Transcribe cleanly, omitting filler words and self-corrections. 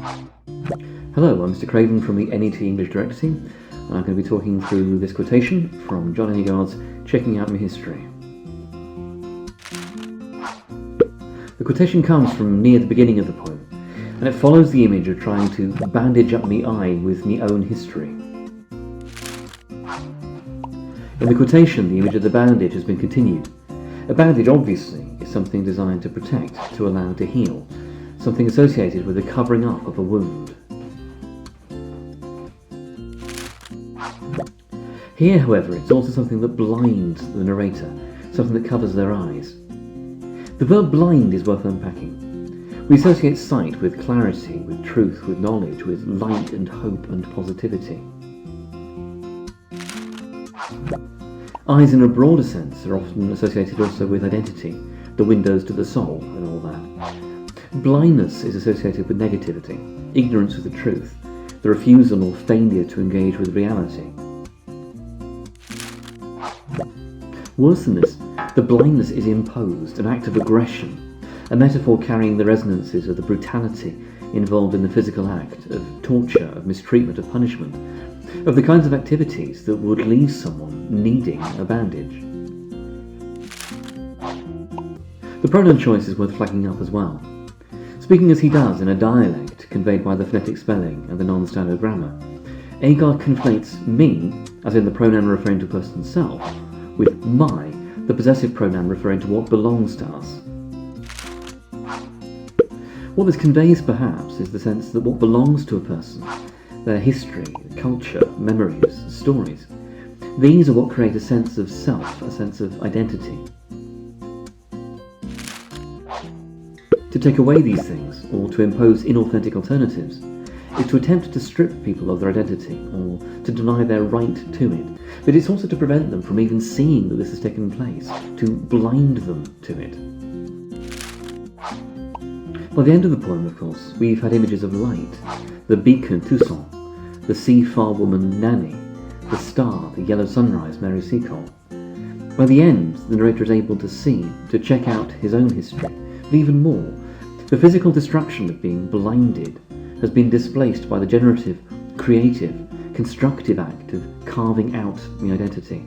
Hello, I'm Mr. Craven from the NET English Director Team, and I'm going to be talking through this quotation from John Agard's Checking Out My History. The quotation comes from near the beginning of the poem, and it follows the image of trying to bandage up me eye with me own history. In the quotation, the image of the bandage has been continued. A bandage, obviously, is something designed to protect, to allow to heal, something associated with the covering up of a wound. Here, however, it's also something that blinds the narrator, something that covers their eyes. The verb blind is worth unpacking. We associate sight with clarity, with truth, with knowledge, with light and hope and positivity. Eyes in a broader sense are often associated also with identity, the windows to the soul and all that. Blindness is associated with negativity, ignorance of the truth, the refusal or failure to engage with reality. Worse than this, the blindness is imposed, an act of aggression, a metaphor carrying the resonances of the brutality involved in the physical act, of torture, of mistreatment, of punishment, of the kinds of activities that would leave someone needing a bandage. The pronoun choice is worth flagging up as well. Speaking as he does in a dialect conveyed by the phonetic spelling and the non-standard grammar, Agard conflates me, as in the pronoun referring to a person's self, with my, the possessive pronoun referring to what belongs to us. What this conveys, perhaps, is the sense that what belongs to a person, their history, culture, memories, stories, these are what create a sense of self, a sense of identity. To take away these things, or to impose inauthentic alternatives, is to attempt to strip people of their identity, or to deny their right to it. But it's also to prevent them from even seeing that this has taken place, to blind them to it. By the end of the poem, of course, we've had images of light, the beacon Toussaint, the sea-far woman Nanny, the star, the yellow sunrise Mary Seacole. By the end, the narrator is able to see, to check out his own history, but even more, the physical destruction of being blinded has been displaced by the generative, creative, constructive act of carving out the identity,